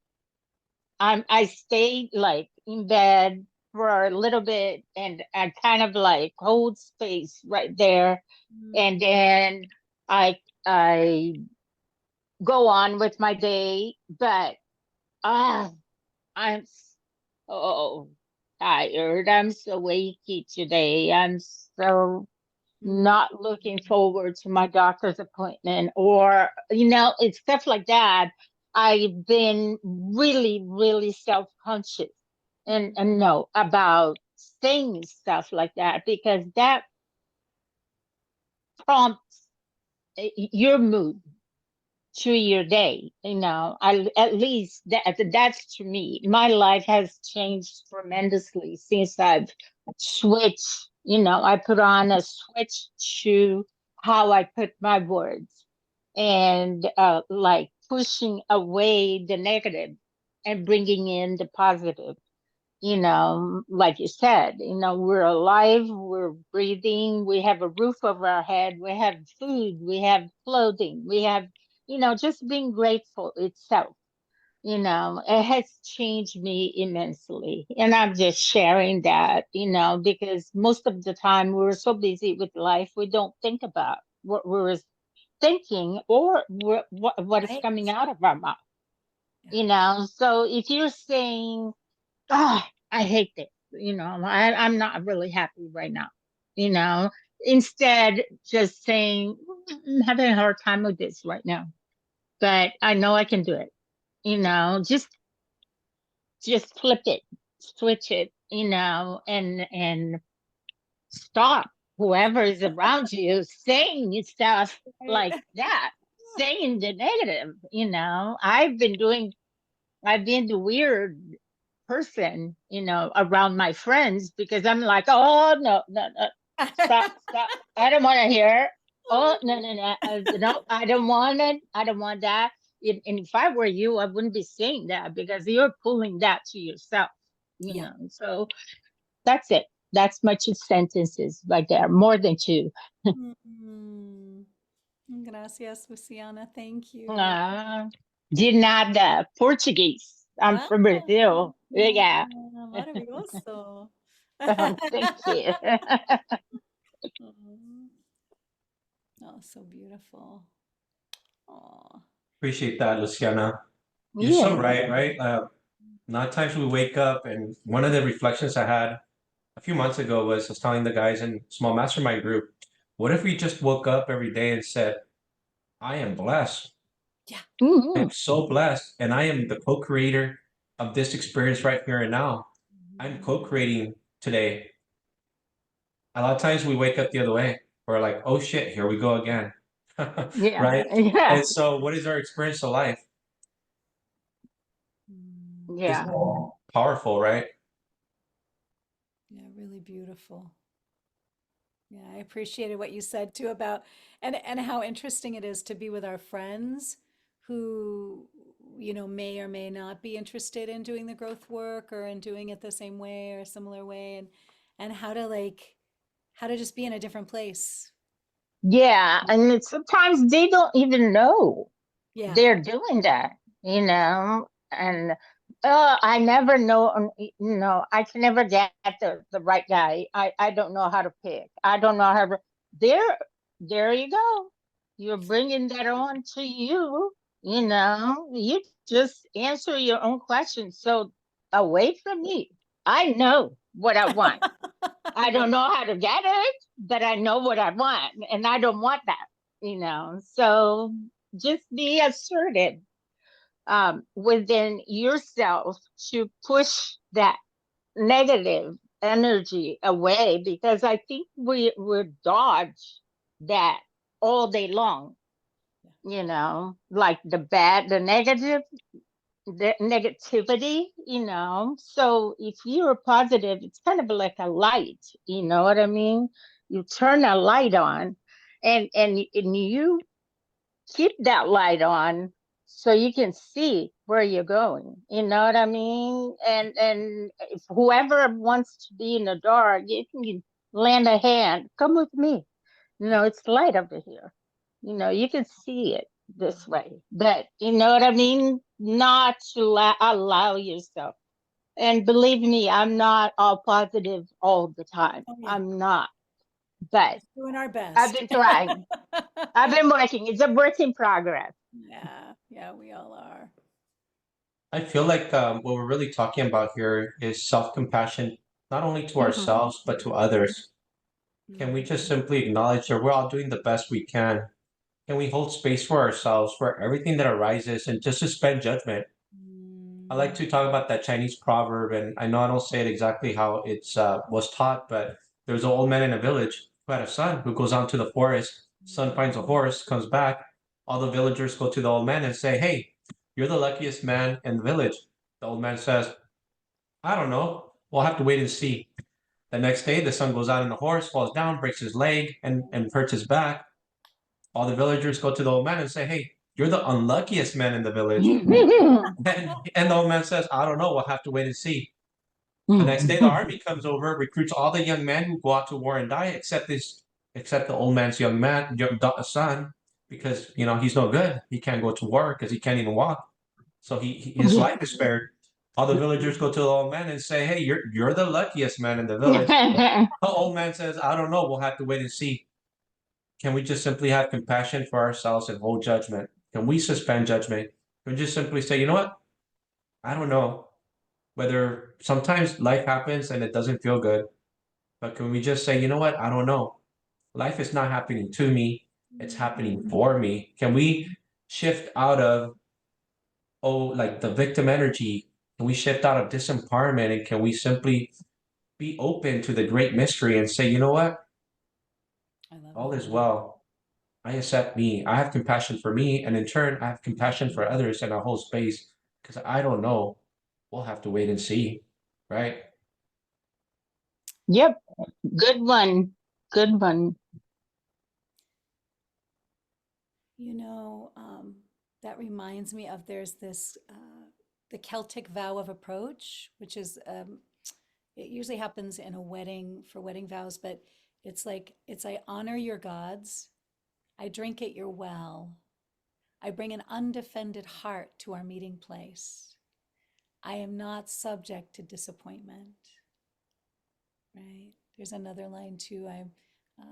[SPEAKER 4] I stayed like in bed for a little bit, and I kind of like hold space right there. And then I I go on with my day, but ah, I'm so tired. I'm so achy today. I'm so not looking forward to my doctor's appointment, or it's stuff like that. I've been really, really self-conscious and no about saying stuff like that, because that prompts your mood to your day. I at least that's to me. My life has changed tremendously since I've switched. I put on a switch to how I put my words, and like pushing away the negative and bringing in the positive. Like you said, we're alive, we're breathing, we have a roof over our head, we have food, we have clothing, we have, just being grateful itself. It has changed me immensely. And I'm just sharing that, because most of the time we're so busy with life, we don't think about what we're thinking, or what is
[SPEAKER 2] Right?
[SPEAKER 4] coming out of our mouth.
[SPEAKER 2] Yeah.
[SPEAKER 4] So if you're saying, oh, I hate this. I'm not really happy right now. Instead, just saying, I'm having a hard time with this right now, but I know I can do it. Just flip it, switch it, and stop whoever is around you saying stuff
[SPEAKER 2] Right.
[SPEAKER 4] like that, saying the negative. I've been the weird person, around my friends, because I'm like, oh no, no, no, stop, stop. I don't want to hear. Oh no, no, no, no, I don't want it. I don't want that. And if I were you, I wouldn't be saying that, because you're pulling that to yourself.
[SPEAKER 2] Yeah.
[SPEAKER 4] So that's it. That's much sentences right there, more than two.
[SPEAKER 2] Mm. Gracias, Luciana. Thank you.
[SPEAKER 4] Ah, de nada. Portuguese. I'm
[SPEAKER 2] Ah,
[SPEAKER 4] from Brazil. Yeah.
[SPEAKER 2] maravilloso.
[SPEAKER 4] Thank you.
[SPEAKER 2] Mm. Oh, so beautiful. Oh.
[SPEAKER 3] Appreciate that, Luciana. You're so
[SPEAKER 4] Yeah.
[SPEAKER 3] right, right? A lot of times we wake up, and one of the reflections I had a few months ago was I was telling the guys in small mastermind group, what if we just woke up every day and said, I am blessed.
[SPEAKER 2] Yeah.
[SPEAKER 3] I
[SPEAKER 4] Hmm.
[SPEAKER 3] am so blessed, and I am the co-creator of this experience right here and now. I'm
[SPEAKER 2] Mhm.
[SPEAKER 3] co-creating today. A lot of times we wake up the other way. We're like, oh shit, here we go again.
[SPEAKER 4] Yeah.
[SPEAKER 3] Right?
[SPEAKER 4] Yeah.
[SPEAKER 3] And so what is our experience of life?
[SPEAKER 2] Mm.
[SPEAKER 3] It's
[SPEAKER 4] Yeah.
[SPEAKER 3] powerful, right?
[SPEAKER 2] Yeah, really beautiful. Yeah, I appreciated what you said too about and how interesting it is to be with our friends who, may or may not be interested in doing the growth work or in doing it the same way or a similar way and how to just be in a different place.
[SPEAKER 4] Yeah. And sometimes they don't even know
[SPEAKER 2] Yeah.
[SPEAKER 4] they're doing that, and I never know, I can never get the right guy. I don't know how to pick. I don't know how to, there, there you go. You're bringing that on to you, you just answer your own questions. So away from me, I know what I want.
[SPEAKER 2] I
[SPEAKER 4] I
[SPEAKER 2] love
[SPEAKER 4] don't know how to get it, but I know what I want, and I don't want that, So just be assertive within yourself to push that negative energy away, because I think we dodge that all day long, like the negative, the negativity, So if you're positive, it's kind of like a light, you know what I mean? You turn a light on, and you keep that light on so you can see where you're going. You know what I mean? And if whoever wants to be in the dark, you can lend a hand. Come with me. It's light over here. You can see it this way. But you know what I mean? Not to allow yourself. And believe me, I'm not all positive all the time.
[SPEAKER 2] Oh yeah.
[SPEAKER 4] I'm not. But
[SPEAKER 2] Doing our
[SPEAKER 4] I've
[SPEAKER 2] best.
[SPEAKER 4] been trying. I've been working. It's a work in progress.
[SPEAKER 2] Yeah, yeah, we all are.
[SPEAKER 3] I feel like what we're really talking about here is self-compassion, not only to
[SPEAKER 4] Mhm.
[SPEAKER 3] ourselves, but to others. Can we just
[SPEAKER 2] Mhm.
[SPEAKER 3] simply acknowledge that we're all doing the best we can? Can we hold space for ourselves for everything that arises and just suspend judgment? I like
[SPEAKER 2] Mm.
[SPEAKER 3] to talk about that Chinese proverb, and I know I don't say it exactly how it's was taught, but there's an old man in a village who had a son who goes out to the forest. Son finds a horse, comes back. All the villagers go to the old man and say, "Hey, you're the luckiest man in the village." The old man says, "I don't know. We'll have to wait and see." The next day, the son goes out on the horse, falls down, breaks his leg, and hurts his back. All the villagers go to the old man and say, "Hey, you're the unluckiest man in the village." And the old man says, "I don't know. We'll have to wait and see." The next day, the army comes over, recruits all the young men who go out to war and die, except the old man's young son, because he's no good. He can't go to war because he can't even walk. So his life is spared. All the villagers go to the old man and say, "Hey, you're the luckiest man in the village." The old man says, "I don't know. We'll have to wait and see." Can we just simply have compassion for ourselves and hold judgment? Can we suspend judgment? Can we just simply say, you know what? I don't know whether sometimes life happens and it doesn't feel good, but can we just say, you know what? I don't know. Life is not happening to me, it's happening for me. Can we shift out of, like the victim energy? Can we shift out of disempowerment and can we simply be open to the great mystery and say, you know what?
[SPEAKER 2] I love
[SPEAKER 3] All
[SPEAKER 2] that.
[SPEAKER 3] is well. I accept me. I have compassion for me, and in turn, I have compassion for others in our whole space because I don't know. We'll have to wait and see, right?
[SPEAKER 4] Yep. Good one. Good one.
[SPEAKER 2] You know, that reminds me of there's this the Celtic vow of approach, which is it usually happens in a wedding for wedding vows, but it's like, it's I honor your gods, I drink at your well, I bring an undefended heart to our meeting place. I am not subject to disappointment, right? There's another line too. Uh,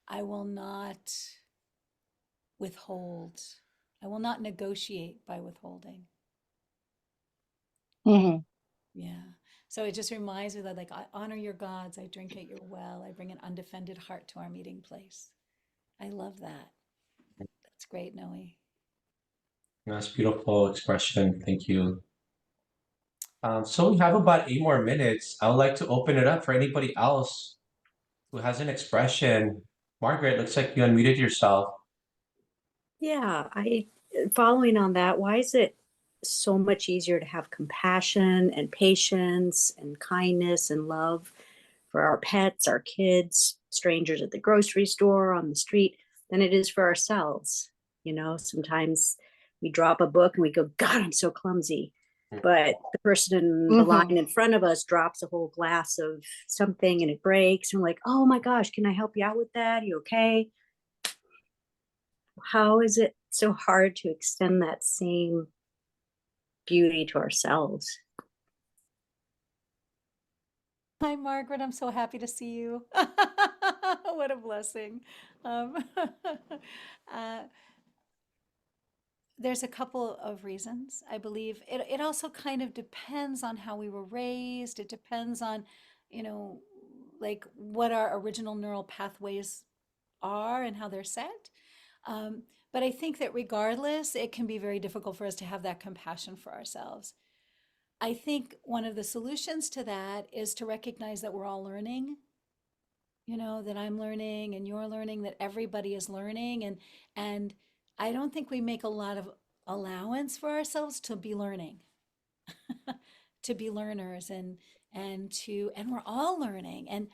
[SPEAKER 2] I will not withhold. I will not negotiate by withholding.
[SPEAKER 4] Mhm.
[SPEAKER 2] Yeah. So it just reminds me that, like, I honor your gods, I drink at your well, I bring an undefended heart to our meeting place. I love that. That's great, Noe.
[SPEAKER 3] That's beautiful expression. Thank you. So we have about 8 more minutes. I would like to open it up for anybody else who has an expression. Margaret, looks like you unmuted yourself.
[SPEAKER 5] Yeah, following on that, why is it so much easier to have compassion and patience and kindness and love for our pets, our kids, strangers at the grocery store, on the street, than it is for ourselves? You know, sometimes we drop a book and we go, God, I'm so clumsy. But the person in the line
[SPEAKER 4] Mhm.
[SPEAKER 5] in front of us drops a whole glass of something and it breaks. And we're like, oh my gosh, can I help you out with that? Are you okay? How is it so hard to extend that same beauty to ourselves?
[SPEAKER 2] Hi, Margaret. I'm so happy to see you. What a blessing. Um, uh, there's a couple of reasons. I believe it also kind of depends on how we were raised. It depends on, you know, like what our original neural pathways are and how they're set. But I think that regardless, it can be very difficult for us to have that compassion for ourselves. I think one of the solutions to that is to recognize that we're all learning, that I'm learning and you're learning, that everybody is learning. And I don't think we make a lot of allowance for ourselves to be learning, to be learners and we're all learning. And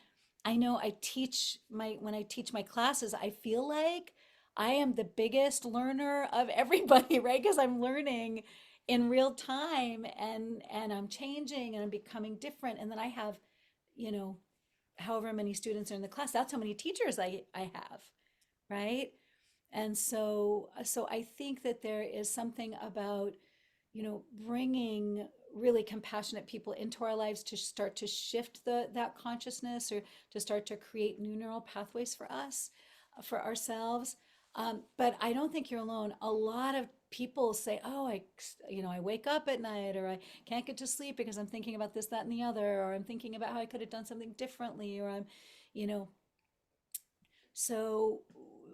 [SPEAKER 2] I know when I teach my classes, I feel like I am the biggest learner of everybody, right? Because I'm learning in real time and I'm changing and I'm becoming different. And then I have, you know, however many students are in the class, that's how many teachers I have, right? And so I think that there is something about, bringing really compassionate people into our lives to start to shift that consciousness, or to start to create new neural pathways for us, for ourselves. But I don't think you're alone. A lot of people say, "Oh, I wake up at night, or I can't get to sleep because I'm thinking about this, that, and the other, or I'm thinking about how I could have done something differently, or I'm, you know." So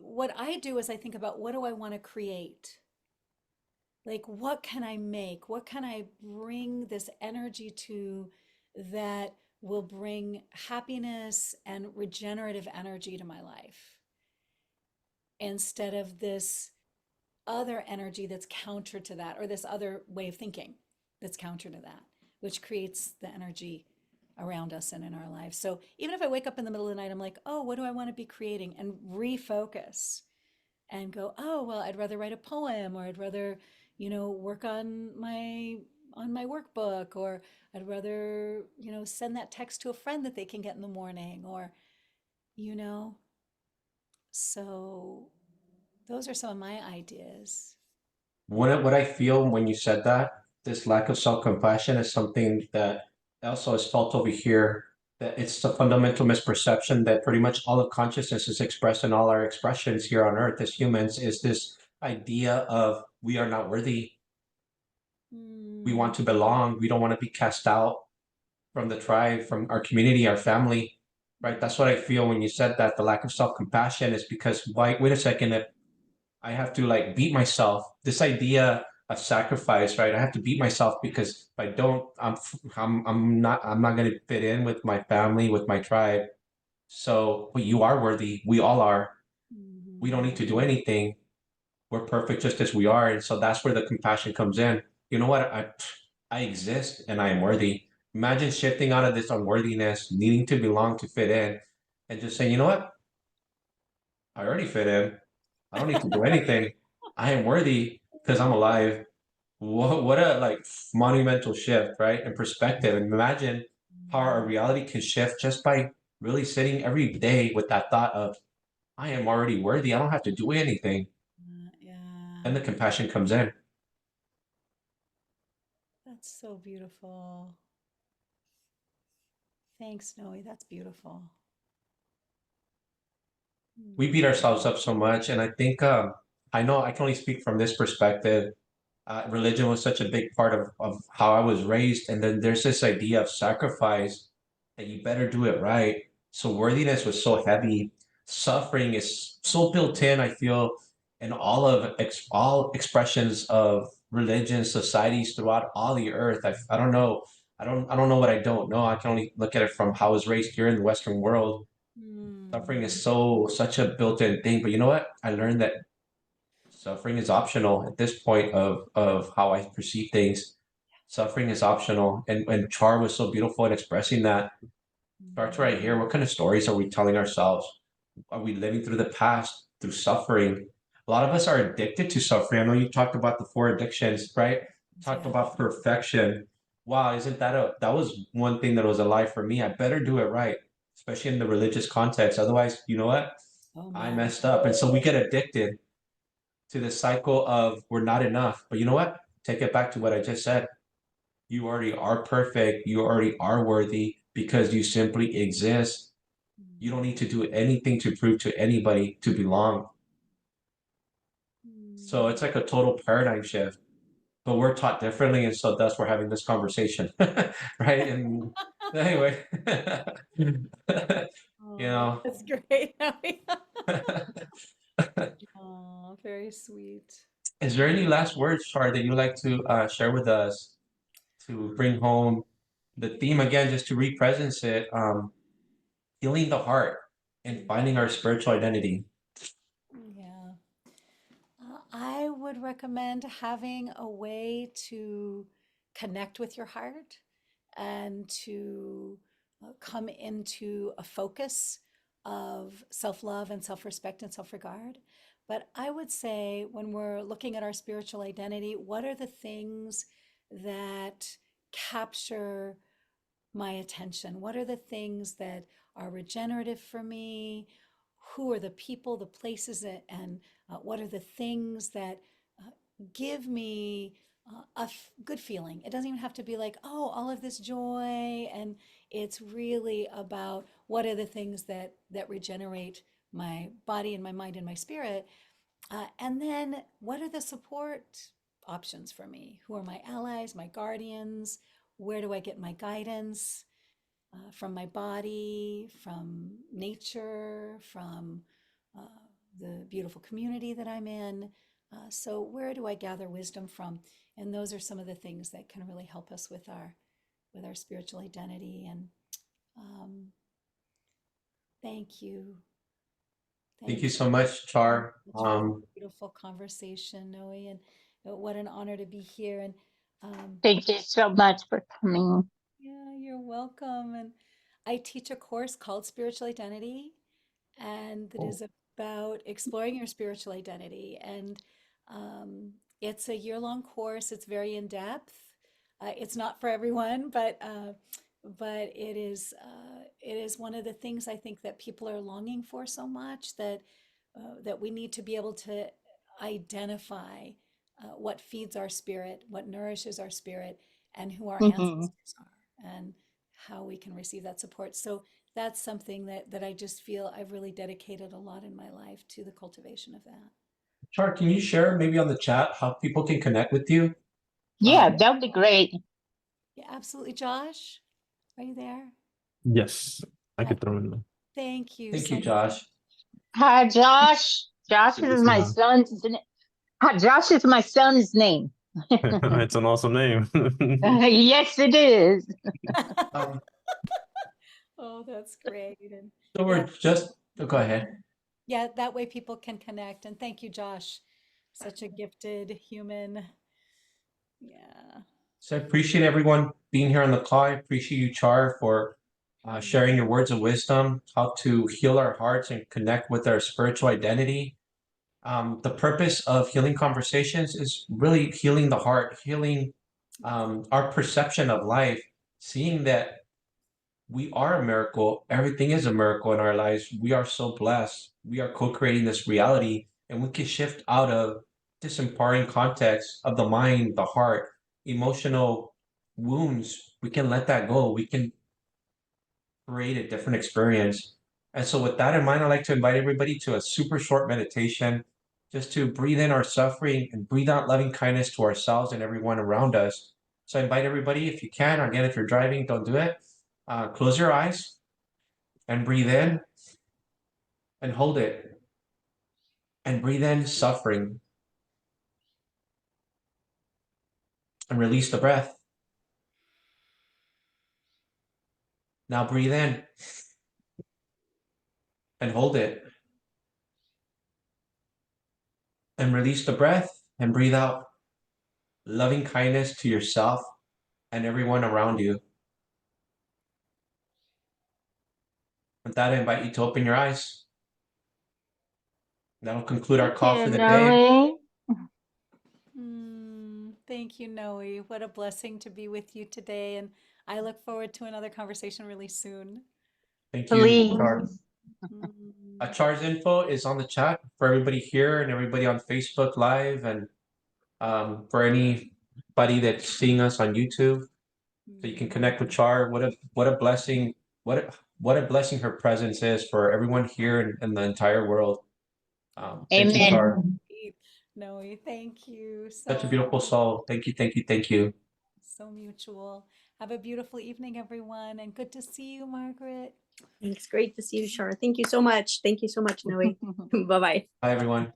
[SPEAKER 2] what I do is I think about, what do I want to create? Like, what can I make? What can I bring this energy to that will bring happiness and regenerative energy to my life, instead of this other energy that's counter to that, or this other way of thinking that's counter to that, which creates the energy around us and in our lives. So even if I wake up in the middle of the night, I'm like, oh, what do I want to be creating? And refocus and go, oh, well, I'd rather write a poem, or I'd rather, work on my workbook, or I'd rather, send that text to a friend that they can get in the morning, or, you know, so those are some of my ideas.
[SPEAKER 3] What I feel when you said that, this lack of self-compassion is something that also is felt over here, that it's a fundamental misperception that pretty much all of consciousness is expressed in all our expressions here on Earth as humans, is this idea of we are not worthy. We want to belong. We don't want to be cast out from the tribe, from our community, our family, right? That's what I feel when you said that. The lack of self-compassion is because, wait a second, if I have to like beat myself, this idea of sacrifice, right? I have to beat myself because if I don't, I'm not going to fit in with my family, with my tribe. So, but you are worthy. We all are. We don't need to do anything. We're perfect just as we are. And so that's where the compassion comes in. You know what? I exist and I am worthy. Imagine shifting out of this unworthiness, needing to belong to fit in, and just saying, you know what? I already fit in. I don't need to do anything. I am worthy because I'm alive. What a like monumental shift, right? And perspective. And imagine how our reality can shift just by really sitting every day with that thought of, I am already worthy. I don't have to do anything.
[SPEAKER 2] Yeah,
[SPEAKER 3] And the compassion comes in.
[SPEAKER 2] that's so beautiful. Thanks, Noe. That's beautiful.
[SPEAKER 3] We beat ourselves up so much. And I think, I know I can only speak from this perspective. Religion was such a big part of how I was raised. And then there's this idea of sacrifice that you better do it right. So worthiness was so heavy. Suffering is so built in, I feel, in all expressions of religion, societies throughout all the earth. I don't know. I don't know what I don't know. I can only look at it from how I was raised here in the Western world. Suffering is such a built-in thing. But you know what? I learned that suffering is optional at this point of how I perceive things. Suffering is optional. And Char was so beautiful in expressing that. Starts right here. What kind of stories are we telling ourselves? Are we living through the past through suffering? A lot of us are addicted to suffering. I know you talked about the four addictions, right? Talked
[SPEAKER 2] Yeah.
[SPEAKER 3] about perfection. Wow, isn't that was one thing that was a lie for me. I better do it right, especially in the religious context. Otherwise, you know what?
[SPEAKER 2] Oh
[SPEAKER 3] I
[SPEAKER 2] no.
[SPEAKER 3] messed up. And so we get addicted to the cycle of we're not enough. But you know what? Take it back to what I just said. You already are perfect. You already are worthy because you simply exist. You don't need to do anything to prove to anybody to belong. So it's like a total paradigm shift, but we're taught differently. And so thus we're having this conversation, right? And anyway, you
[SPEAKER 2] Oh,
[SPEAKER 3] know,
[SPEAKER 2] that's great. Oh, very sweet.
[SPEAKER 3] is there any last words, Char, that you'd like to share with us to bring home the theme again, just to re-presence it, healing the heart and finding our spiritual identity?
[SPEAKER 2] Yeah. I would recommend having a way to connect with your heart and to come into a focus of self love and self respect and self regard. But I would say when we're looking at our spiritual identity, what are the things that capture my attention? What are the things that are regenerative for me? Who are the people, the places, and what are the things that give me good feeling? It doesn't even have to be like, oh, all of this joy. And it's really about what are the things that regenerate my body and my mind and my spirit. And then what are the support options for me? Who are my allies, my guardians? Where do I get my guidance? From my body, from nature, from uh, the beautiful community that I'm in. So where do I gather wisdom from? And those are some of the things that can really help us with our spiritual identity. And um, thank you.
[SPEAKER 3] Thank you
[SPEAKER 2] Thank you.
[SPEAKER 3] so much,
[SPEAKER 2] For
[SPEAKER 3] Char.
[SPEAKER 2] such a beautiful conversation, Noe, and what an honor to be here. And
[SPEAKER 4] Thank you so much for coming.
[SPEAKER 2] yeah, you're welcome. And I teach a course called Spiritual Identity, and that
[SPEAKER 3] Oh,
[SPEAKER 2] is about exploring your spiritual identity. And it's a year-long course. It's very in depth. It's not for everyone, but it is one of the things I think that people are longing for so much that we need to be able to identify what feeds our spirit, what nourishes our spirit, and who our
[SPEAKER 4] Mhm.
[SPEAKER 2] ancestors are, and how we can receive that support. So that's something that I just feel I've really dedicated a lot in my life to the cultivation of that.
[SPEAKER 3] Char, can you share maybe on the chat how people can connect with you?
[SPEAKER 4] Yeah, that would be great.
[SPEAKER 2] Yeah, absolutely. Josh, are you there?
[SPEAKER 6] Yes, I
[SPEAKER 2] Uh,
[SPEAKER 6] could throw in.
[SPEAKER 2] thank you
[SPEAKER 3] Thank
[SPEAKER 2] so
[SPEAKER 3] you,
[SPEAKER 2] much.
[SPEAKER 3] Josh.
[SPEAKER 4] Hi, Josh. Josh is my
[SPEAKER 6] Yeah.
[SPEAKER 4] son's. Hi, Josh is my son's name.
[SPEAKER 6] It's an awesome name.
[SPEAKER 4] Yes, it is.
[SPEAKER 3] Um,
[SPEAKER 2] Oh, that's great. And
[SPEAKER 3] so
[SPEAKER 2] yeah,
[SPEAKER 3] we're just, oh, go ahead.
[SPEAKER 2] yeah, that way people can connect. And thank you, Josh. Such a gifted human. Yeah.
[SPEAKER 3] So I appreciate everyone being here on the call. I appreciate you, Char, for sharing your words of wisdom, how to heal our hearts and connect with our spiritual identity. The purpose of healing conversations is really healing the heart, healing our perception of life, seeing that we are a miracle. Everything is a miracle in our lives. We are so blessed. We are co-creating this reality, and we can shift out of this empowering context of the mind, the heart, emotional wounds. We can let that go. We can create a different experience. And so, with that in mind, I'd like to invite everybody to a super short meditation just to breathe in our suffering and breathe out loving kindness to ourselves and everyone around us. So, I invite everybody, if you can, again, if you're driving, don't do it. Close your eyes and breathe in and hold it and breathe in suffering and release the breath. Now, breathe in and hold it and release the breath and breathe out loving kindness to yourself and everyone around you. With that, I invite you to open your eyes. That'll conclude our
[SPEAKER 4] Thank
[SPEAKER 3] call
[SPEAKER 4] you,
[SPEAKER 3] for the day.
[SPEAKER 2] Mm, thank you, Noe. What a blessing to be with you today. And I look forward to another conversation really soon.
[SPEAKER 3] Thank you,
[SPEAKER 4] Please.
[SPEAKER 3] Char.
[SPEAKER 2] Mm,
[SPEAKER 3] Char's info is on the chat for everybody here and everybody on Facebook Live, and for anybody that's seeing us on YouTube, so you can connect with Char. What a blessing! What a blessing her presence is for everyone here and the entire world. Thank you,
[SPEAKER 4] Amen.
[SPEAKER 3] Char.
[SPEAKER 2] Noe, thank you.
[SPEAKER 3] Such a beautiful soul. Thank you, thank you, thank you.
[SPEAKER 2] So mutual. Have a beautiful evening, everyone, and good to see you, Margaret.
[SPEAKER 5] It's great to see you, Char. Thank you so much. Thank you so much, Noe. Bye-bye.
[SPEAKER 3] Bye, everyone.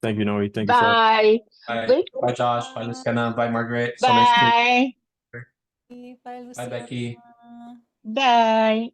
[SPEAKER 6] Thank you, Noe. Thank you, Char.
[SPEAKER 4] Bye.
[SPEAKER 3] Bye. Bye, Josh. Bye, Luciana. Bye, Margaret. So nice to meet
[SPEAKER 4] Bye.
[SPEAKER 3] you.
[SPEAKER 2] Bye,
[SPEAKER 3] Bye,
[SPEAKER 2] Luciana.
[SPEAKER 3] Becky.
[SPEAKER 4] Bye.